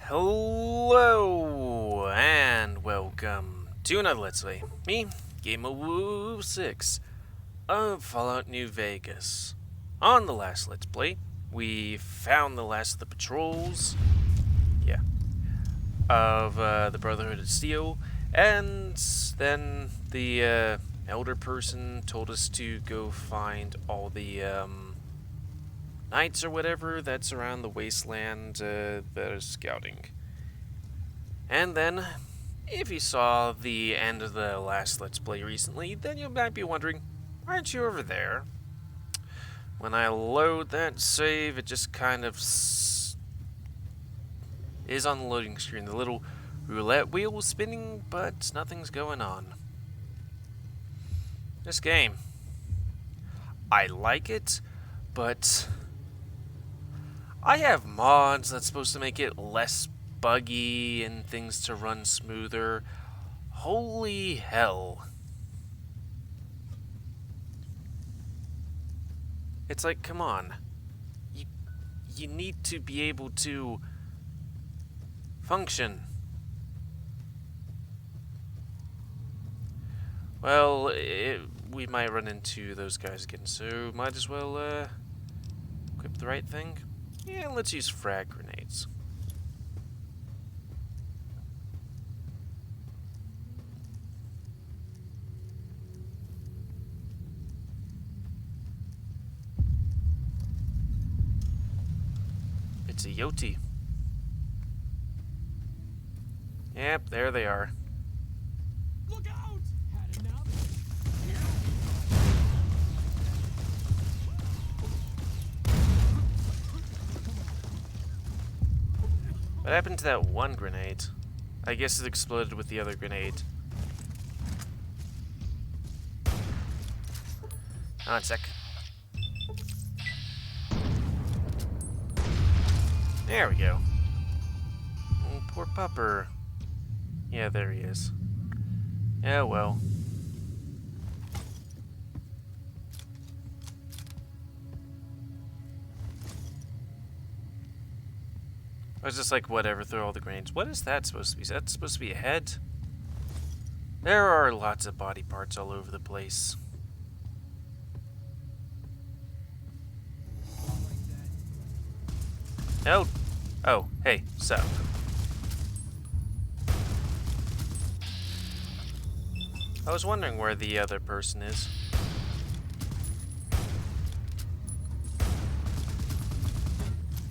Hello and welcome to another Let's Play. Me, GamerWolfSix of Fallout New Vegas. On the last Let's Play, we found the last of the patrols, of the Brotherhood of Steel, and then the elder person told us to go find all the knights or whatever that's around the wasteland that are scouting. And then, if you saw the end of the last Let's Play recently, then you might be wondering, aren't you over there? When I load that save, it just kind of is on the loading screen. The little roulette wheel was spinning, but nothing's going on. This game, I like it, but I have mods that's supposed to make it less buggy and things to run smoother. Holy hell. It's like, come on. You need to be able to function. Well, we might run into those guys again, so might as well equip the right thing. Yeah, let's use frag grenades. It's a Yoti. Yep, there they are. Look out! Had enough? What happened to that one grenade? I guess it exploded with the other grenade. Hold on a sec. There we go. Oh, poor pupper. Yeah, there he is. Yeah, well. I was just like, whatever, throw all the grenades. What is that supposed to be? Is that supposed to be a head? There are lots of body parts all over the place. Oh, hey, sup. I was wondering where the other person is.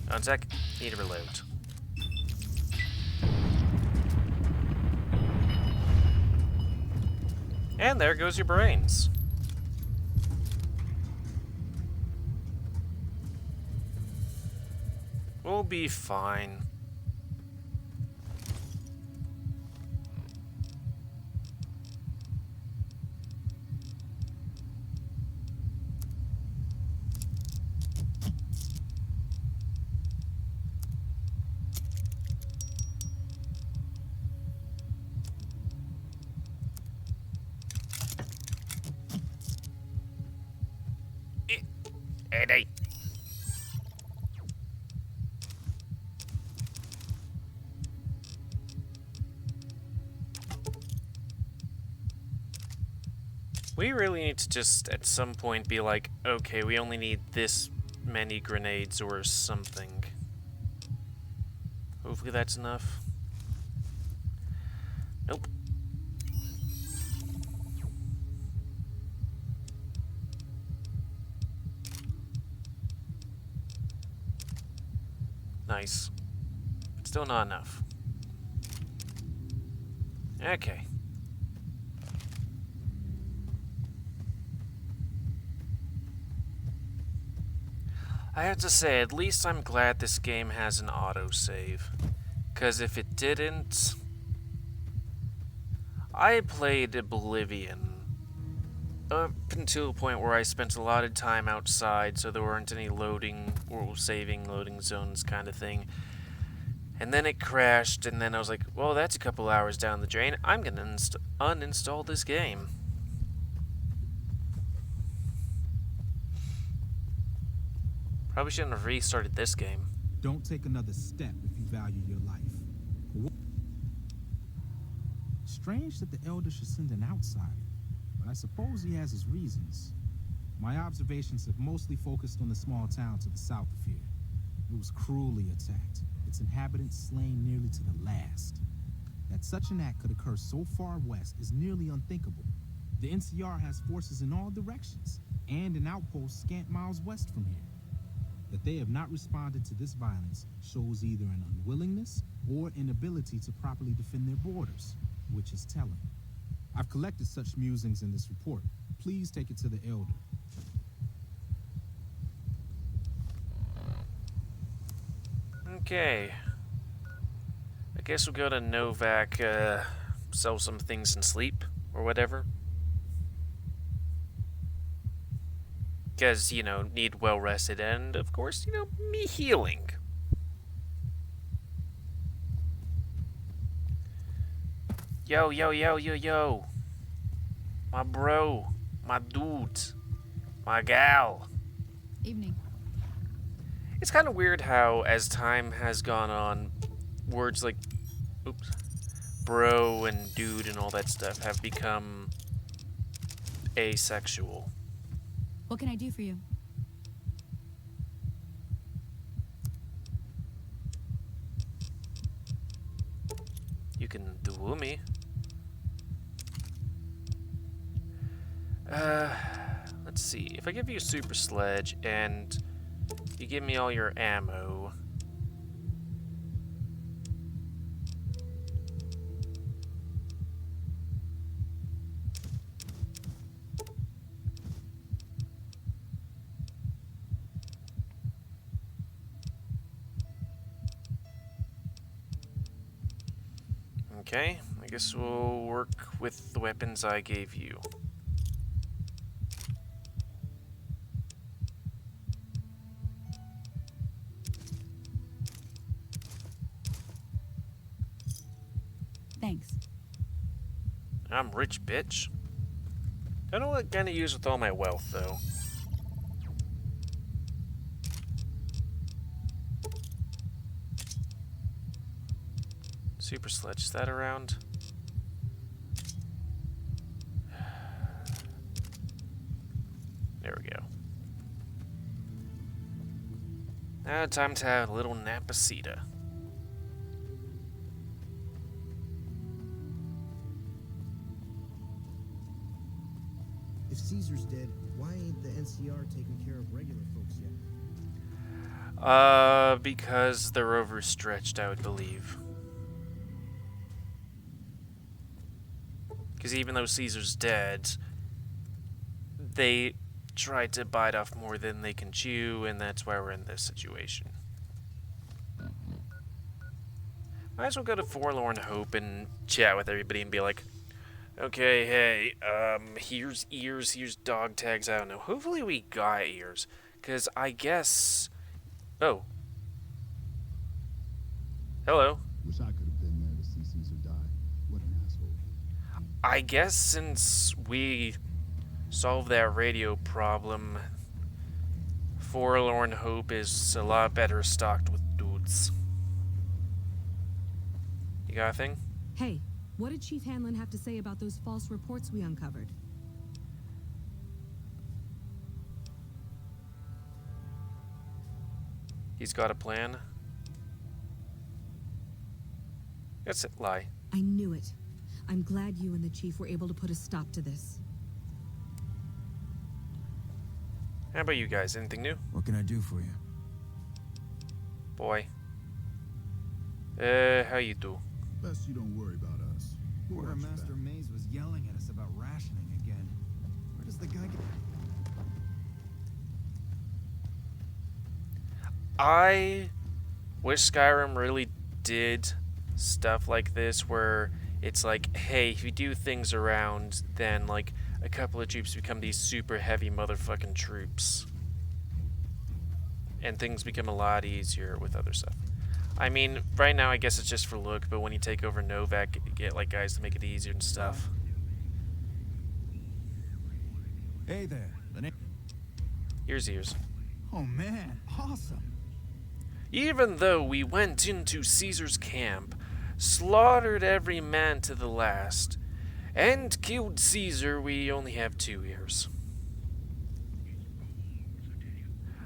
One sec, need to reload. And there goes your brains. We'll be fine. Eddie. We really need to just, at some point, be like, okay, we only need this many grenades or something. Hopefully that's enough. Nope. Nice. But still not enough. Okay. I have to say, at least I'm glad this game has an autosave. 'Cause if it didn't... I played Oblivion up until a point where I spent a lot of time outside, so there weren't any loading or saving loading zones kind of thing. And then it crashed, and then I was like, well, that's a couple hours down the drain. I'm gonna uninstall this game. Probably shouldn't have restarted this game. Don't take another step if you value your life. Strange that the Elder should send an outsider, but I suppose he has his reasons. My observations have mostly focused on the small town to the south of here. It was cruelly attacked, its inhabitants slain nearly to the last. That such an act could occur so far west is nearly unthinkable. The NCR has forces in all directions, and an outpost scant miles west from here. That they have not responded to this violence shows either an unwillingness or inability to properly defend their borders, which is telling. I've collected such musings in this report. Please take it to the Elder. Okay. I guess we'll go to Novak, sell some things and sleep, or whatever. Because, you know, need well rested, and of course, you know, me healing. Yo, yo, yo, yo, yo. My bro, my dude, my gal. Evening. It's kind of weird how, as time has gone on, words like, bro and dude and all that stuff have become asexual. What can I do for you? You can do me. Let's see. If I give you a super sledge and you give me all your ammo. Okay, I guess we'll work with the weapons I gave you. Thanks. I'm rich, bitch. Don't know what kind to use with all my wealth, though. Super sledge, is that around? There we go. Now time to have a little napacita. If Caesar's dead, why ain't the NCR taking care of regular folks yet? Because they're overstretched, I would believe. Because even though Caesar's dead, they tried to bite off more than they can chew, and that's why we're in this situation. Might as well go to Forlorn Hope and chat with everybody and be like, okay, hey, here's ears, here's dog tags, I don't know. Hopefully we got ears, because I guess... Oh. Hello. Wish I could have been there to see Caesar die. What an asshole. I guess since we solved that radio problem, Forlorn Hope is a lot better stocked with dudes. You got a thing? Hey, what did Chief Hanlon have to say about those false reports we uncovered? He's got a plan. That's it, lie. I knew it. I'm glad you and the Chief were able to put a stop to this. How about you guys? Anything new? What can I do for you? Boy. How you do? Best you don't worry about us. We'll Poor watch your Master back. Maze was yelling at us about rationing again. Where does the guy get... I wish Skyrim really did stuff like this where it's like, hey, if you do things around, then like a couple of troops become these super heavy motherfucking troops. And things become a lot easier with other stuff. I mean, right now I guess it's just for look, but when you take over Novak, you get like guys to make it easier and stuff. Hey there. The name... Here's ears. Oh man, awesome. Even though we went into Caesar's camp, slaughtered every man to the last, and killed Caesar. We only have 2 ears.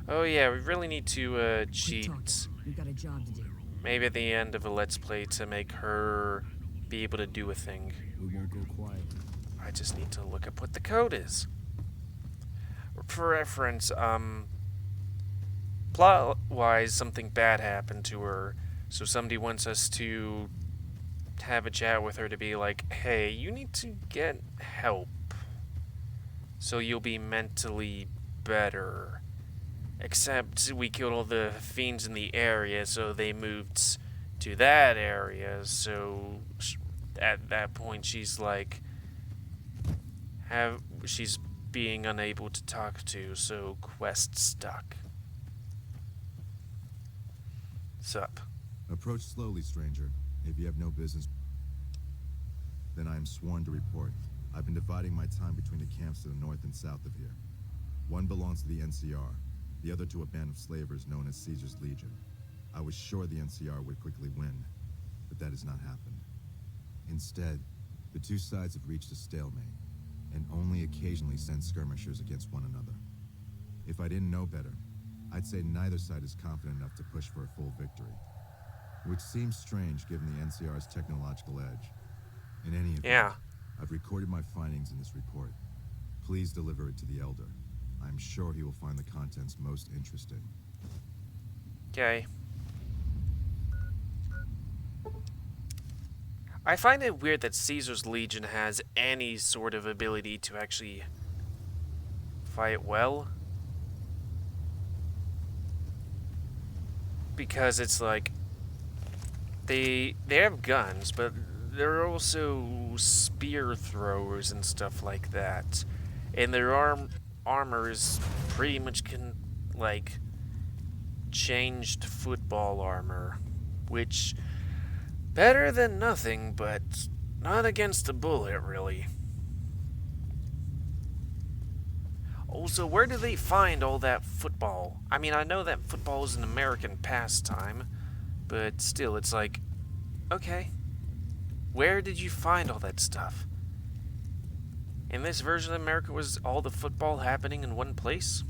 Oh yeah, we really need to cheat. We've got a job to do. Maybe at the end of a Let's Play to make her be able to do a thing. We won't go quiet. I just need to look up what the code is. For reference, plot-wise, something bad happened to her, so somebody wants us to have a chat with her to be like, hey, you need to get help so you'll be mentally better. Except we killed all the fiends in the area, so they moved to that area, so at that point she's like, she's being unable to talk to, so quest stuck. Sup? Approach slowly, stranger. If you have no business, then I am sworn to report. I've been dividing my time between the camps to the north and south of here. One belongs to the NCR, the other to a band of slavers known as Caesar's Legion. I was sure the NCR would quickly win, but that has not happened. Instead, the two sides have reached a stalemate, and only occasionally send skirmishers against one another. If I didn't know better, I'd say neither side is confident enough to push for a full victory. Which seems strange given the NCR's technological edge. In any event, Yeah. I've recorded my findings in this report. Please deliver it to the Elder. I'm sure he will find the contents most interesting. Okay. I find it weird that Caesar's Legion has any sort of ability to actually fight well. Because it's like, they have guns, but they're also spear throwers and stuff like that. And their armor is pretty much like changed football armor, which better than nothing, but not against a bullet, really. Also, where do they find all that football? I mean, I know that football is an American pastime, but still, it's like, okay, where did you find all that stuff? In this version of America, was all the football happening in one place?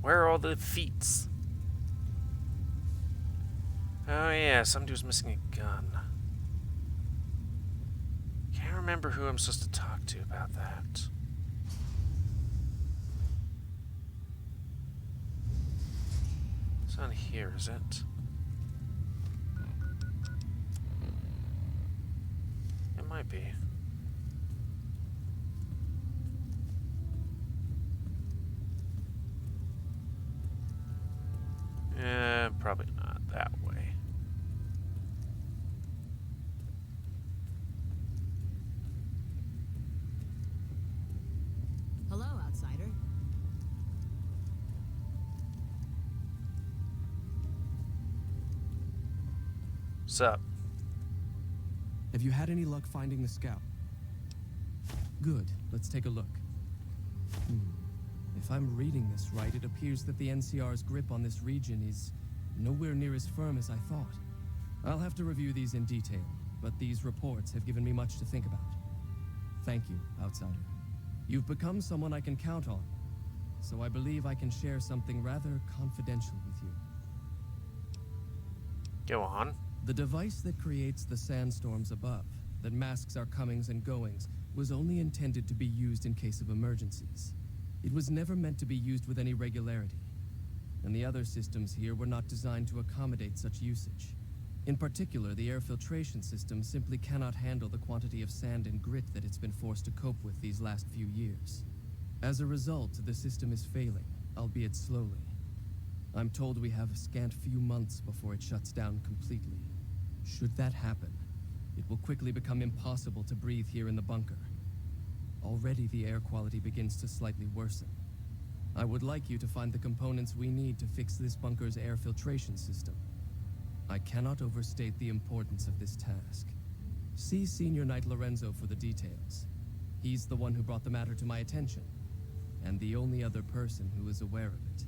Where are all the feats? Oh yeah, somebody was missing a gun. Can't remember who I'm supposed to talk to about that. It's not here, is it? It might be. Probably not that way. Hello, outsider. Sup? Have you had any luck finding the scout? Good. Let's take a look. If I'm reading this right, it appears that the NCR's grip on this region is nowhere near as firm as I thought. I'll have to review these in detail, but these reports have given me much to think about. Thank you, outsider. You've become someone I can count on, so I believe I can share something rather confidential with you. Go on. The device that creates the sandstorms above, that masks our comings and goings, was only intended to be used in case of emergencies. It was never meant to be used with any regularity, and the other systems here were not designed to accommodate such usage. In particular, the air filtration system simply cannot handle the quantity of sand and grit that it's been forced to cope with these last few years. As a result, the system is failing, albeit slowly. I'm told we have a scant few months before it shuts down completely. Should that happen, it will quickly become impossible to breathe here in the bunker. Already the air quality begins to slightly worsen. I would like you to find the components we need to fix this bunker's air filtration system. I cannot overstate the importance of this task. See Senior Knight Lorenzo for the details. He's the one who brought the matter to my attention, and the only other person who is aware of it.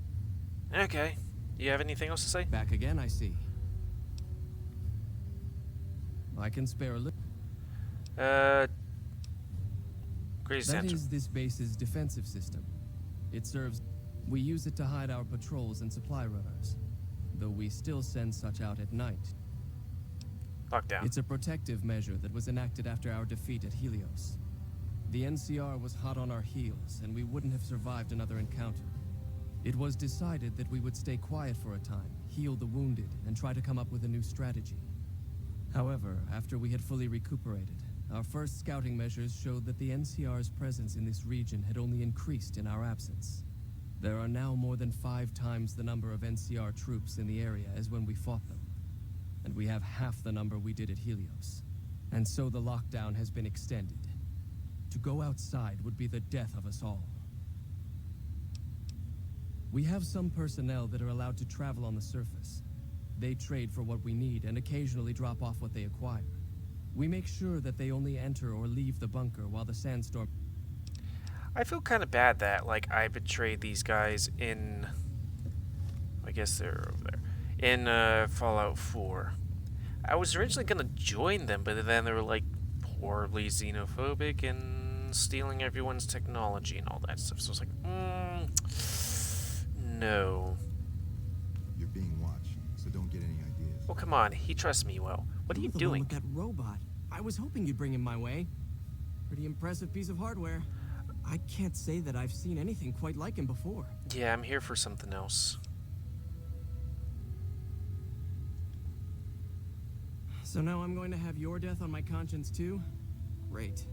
Okay. You have anything else to say? Back again, I see. I can spare a little. Grace That Center. is this base's defensive system. It serves. We use it to hide our patrols and supply runners, though we still send such out at night. Lockdown. It's a protective measure that was enacted after our defeat at Helios. The NCR was hot on our heels, and we wouldn't have survived another encounter. It was decided that we would stay quiet for a time, heal the wounded, and try to come up with a new strategy. However, after we had fully recuperated, our first scouting measures showed that the NCR's presence in this region had only increased in our absence. There are now more than 5 times the number of NCR troops in the area as when we fought them. And we have half the number we did at Helios. And so the lockdown has been extended. To go outside would be the death of us all. We have some personnel that are allowed to travel on the surface. They trade for what we need and occasionally drop off what they acquire. We make sure that they only enter or leave the bunker while the sandstorm... I feel kind of bad that, like, I betrayed these guys in... I guess they're over there. In Fallout 4. I was originally going to join them, but then they were, like, horribly xenophobic and stealing everyone's technology and all that stuff. So I was like, no. You're being watched, so don't get any ideas. Well, come on. He trusts me well. What are you You're the one doing? with that robot. I was hoping you'd bring him my way. Pretty impressive piece of hardware. I can't say that I've seen anything quite like him before. Yeah, I'm here for something else. So now I'm going to have your death on my conscience too? Great.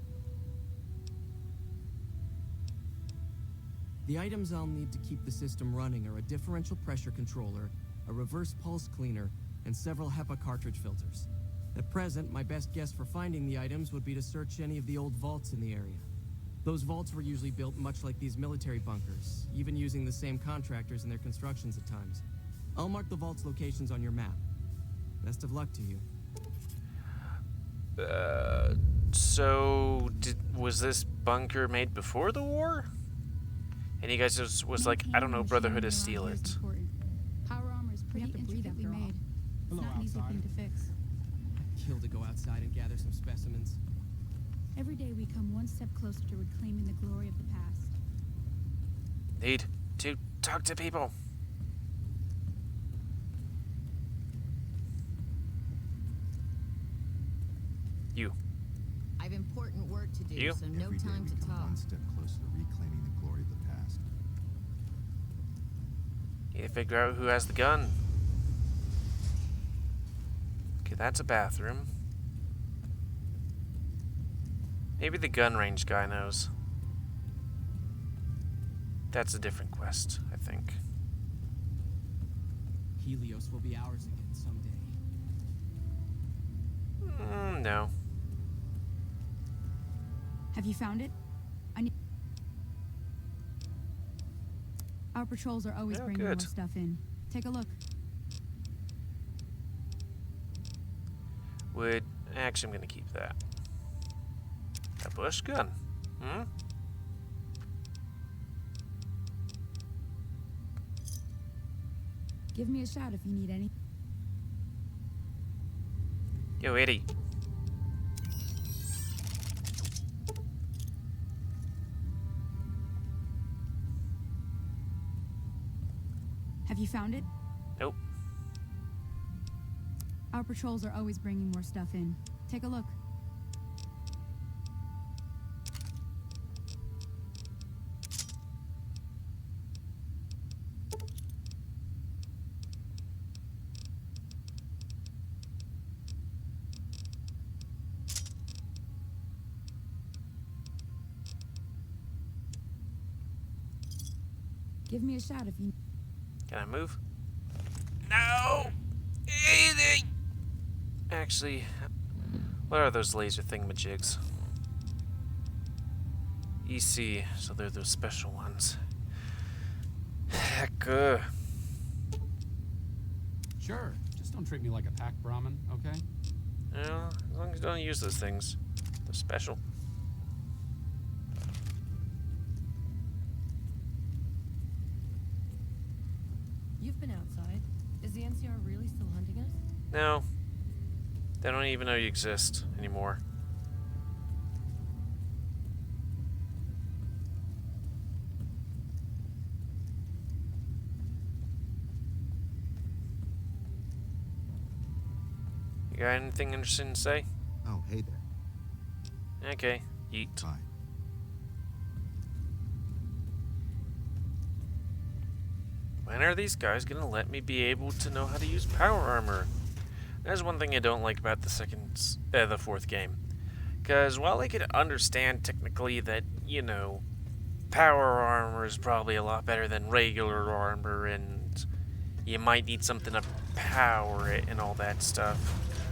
The items I'll need to keep the system running are a differential pressure controller, a reverse pulse cleaner, and several HEPA cartridge filters. At present, my best guess for finding the items would be to search any of the old vaults in the area. Those vaults were usually built much like these military bunkers, even using the same contractors in their constructions at times. I'll mark the vault's locations on your map. Best of luck to you. So, was this bunker made before the war? And you guys just was like, I don't know, Brotherhood of Steel it. Power armor is pretty intricately made. It's Hello, not an easy thing outsider. to fix. I'd kill to go outside and gather some specimens. Every day we come one step closer to reclaiming the glory of the past. Need to talk to people. You. I've important work to do, You? so no Every day time we to come talk. one step closer to reclaiming the glory of the past. Need to figure out who has the gun. Okay, that's a bathroom. Maybe the gun range guy knows. That's a different quest, I think. Helios will be ours again someday. No. Have you found it? I need. Our patrols are always Oh, bringing good. more stuff in. Take a look. Actually, I'm gonna keep that. A bush gun. Hmm? Give me a shout if you need any. Yo, Eddie. Have you found it? Nope. Our patrols are always bringing more stuff in. Take a look. Give me a shout if you. Can I move? No! Eddie! Actually, what are those laser thingamajigs? EC, so they're those special ones. Heck. Sure, just don't treat me like a pack Brahmin, okay? Well, as long as you don't use those things. They're special. You've been outside. Is the NCR really still hunting us? No. They don't even know you exist anymore. You got anything interesting to say? Oh, hey there. Okay, yeet. Hi. When are these guys gonna let me be able to know how to use power armor? That's one thing I don't like about the fourth game. Because while I can understand technically that, you know, power armor is probably a lot better than regular armor, and you might need something to power it and all that stuff,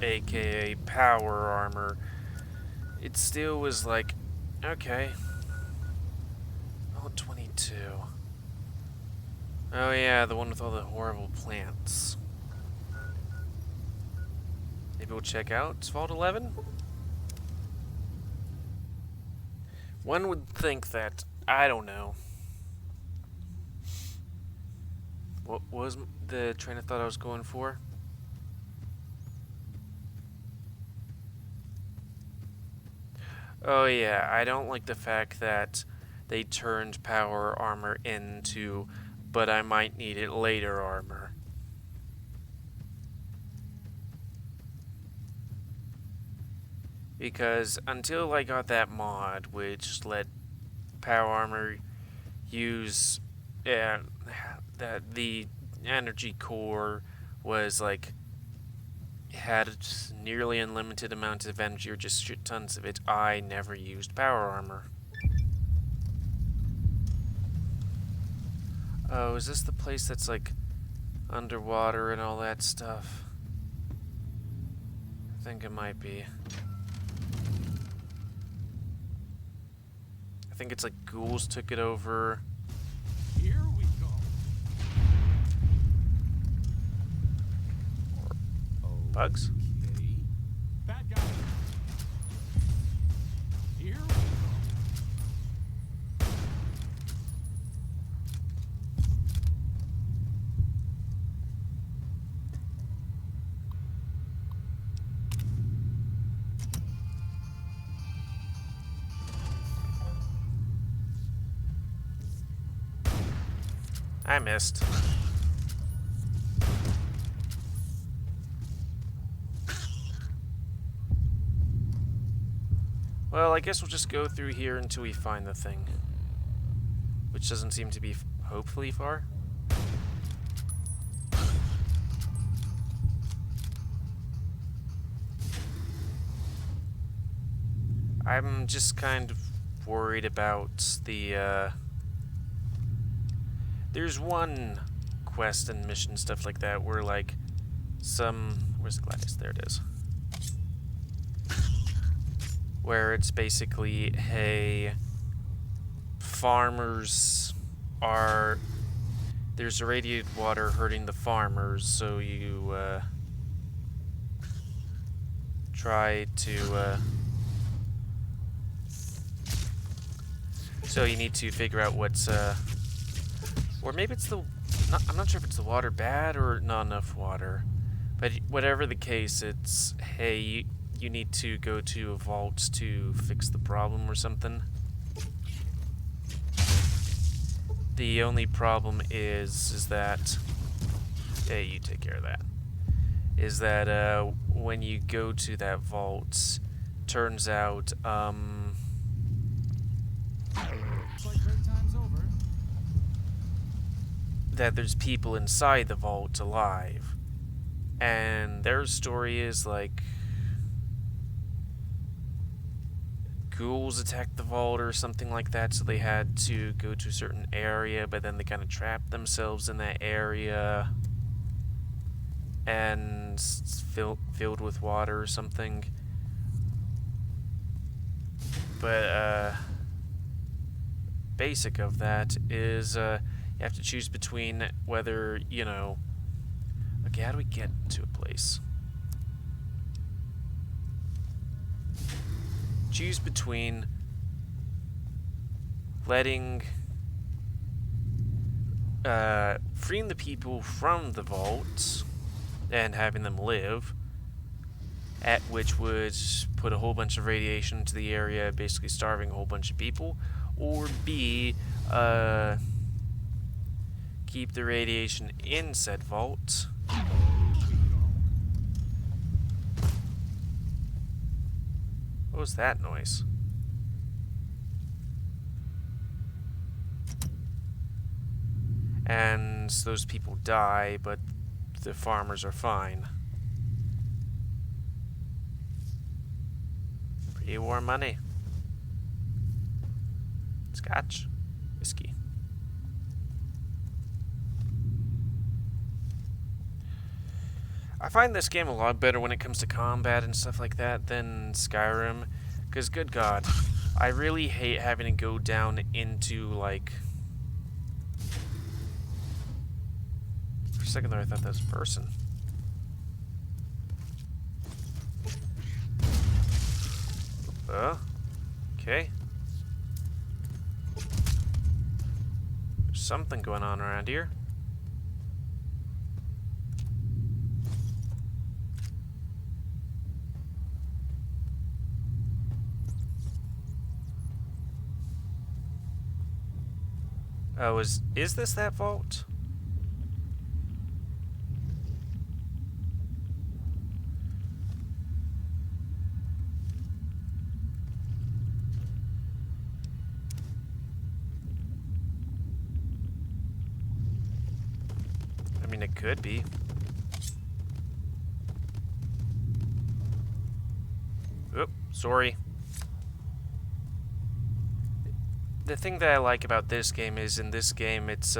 aka power armor, it still was like, okay. Oh, 22. Oh yeah, the one with all the horrible plants. Maybe we'll check out Vault 11? One would think that, I don't know. What was the train of thought I was going for? Oh yeah, I don't like the fact that they turned power armor into, but I might need it later armor. Because until I got that mod, which let power armor use that the energy core was like had nearly unlimited amounts of energy or just shit tons of it, I never used power armor. Oh, is this the place that's like underwater and all that stuff? I think it might be. I think it's like ghouls took it over. Here we go. Bugs? Okay. Bad guy. Here we go. I missed. Well, I guess we'll just go through here until we find the thing. Which doesn't seem to be, hopefully, far. I'm just kind of worried about the, there's one quest and mission stuff like that where, like, where's the Gladys? There it is. Where it's basically, hey, farmers are... There's irradiated water hurting the farmers, so you, try to, so you need to figure out what's, or maybe it's the... I'm not sure if it's the water bad or not enough water. But whatever the case, it's, hey, you need to go to a vault to fix the problem or something. The only problem is that... Hey, you take care of that. Is that, when you go to that vault, turns out, Looks like break time's over. that there's people inside the vault alive. And their story is like ghouls attacked the vault or something like that, so they had to go to a certain area, but then they kind of trapped themselves in that area and it's filled with water or something. But basic of that is you have to choose between whether, you know, okay, how do we get to a place? Choose between letting freeing the people from the vault and having them live, which would put a whole bunch of radiation into the area, basically starving a whole bunch of people, or B, keep the radiation in said vault. What was that noise? And those people die, but the farmers are fine. Pretty warm money. Scotch. Whiskey. I find this game a lot better when it comes to combat and stuff like that than Skyrim. Because, good God, I really hate having to go down into, like... For a second there, I thought that was a person. Okay. There's something going on around here. Oh, is this that vault? I mean, it could be. Oop, sorry. The thing that I like about this game is, in this game, it's,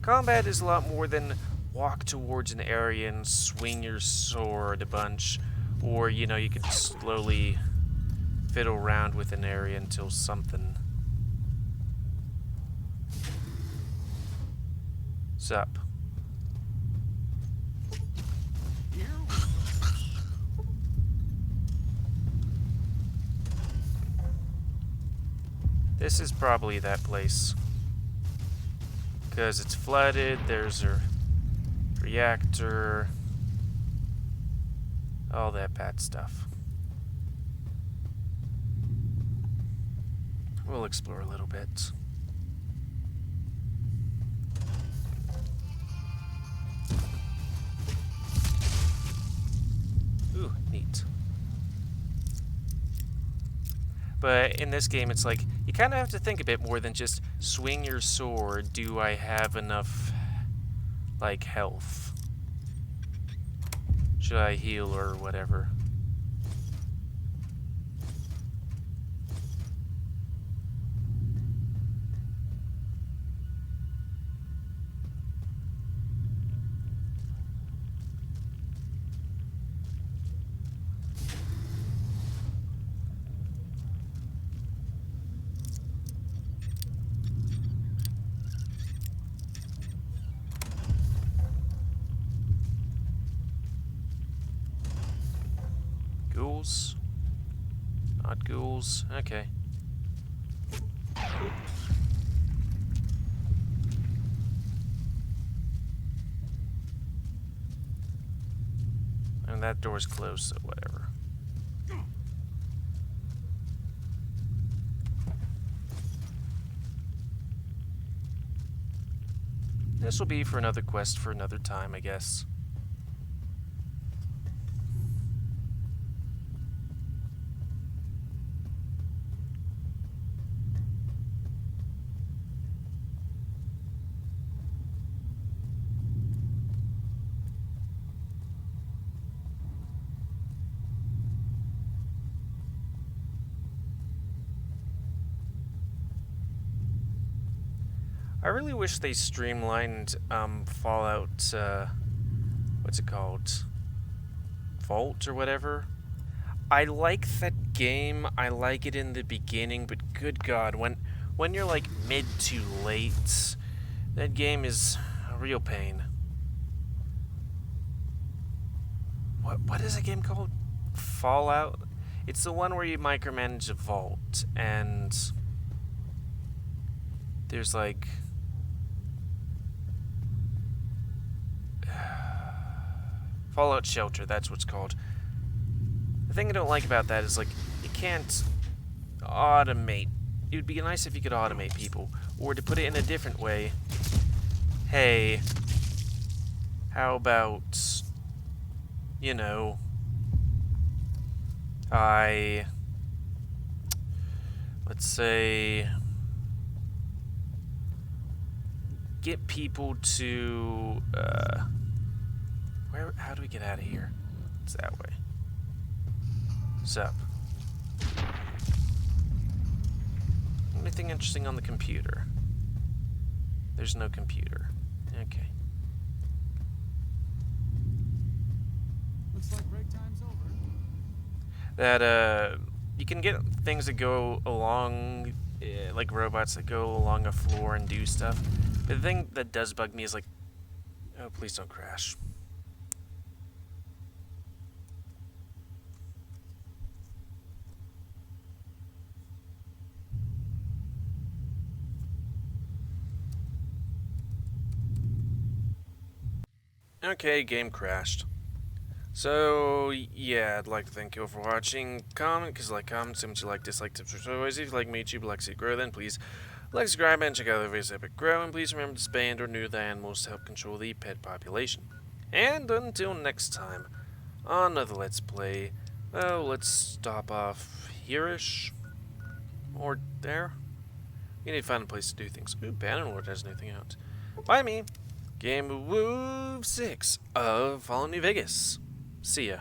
combat is a lot more than walk towards an area and swing your sword a bunch, or, you know, you could slowly fiddle around with an area until something... Sup? This is probably that place. Because it's flooded, there's a reactor, all that bad stuff. We'll explore a little bit. Ooh, neat. But in this game, it's like, you kind of have to think a bit more than just swing your sword. Do I have enough, like, health? Should I heal or whatever? Ghouls? Not ghouls. Okay. And that door's closed, so whatever. This will be for another quest for another time, I guess. I really wish they streamlined Fallout, what's it called? Vault or whatever. I like that game, I like it in the beginning, but good God, when you're like mid to late, that game is a real pain. What is a game called? Fallout? It's the one where you micromanage a vault, and there's like... Fallout Shelter, that's what's called. thing I don't like about that is, like, you can't automate. It would be nice if you could automate people. Or to put it in a different way, hey, how about, you know, let's say, get people to, how do we get out of here? It's that way. What's up? Anything interesting on the computer? There's no computer. Okay. Looks like break time's over. That, you can get things that go along, like robots that go along a floor and do stuff. But the thing that does bug me is like, oh, please don't crash. Okay, game crashed. So, yeah, I'd like to thank you all for watching. Comment, because like, comment, so much you like, dislike, tips, or toys. If you like me, YouTube, like, see it grow, then please like, subscribe, and check out the videos epic grow. And please remember to spay and or neuter the animals to help control the pet population. And until next time, on another Let's Play, well, let's stop off here-ish. Or there. We need to find a place to do things. Ooh, Bannerlord has anything out. By me, GamerWolfSix of Fallen New Vegas. See ya.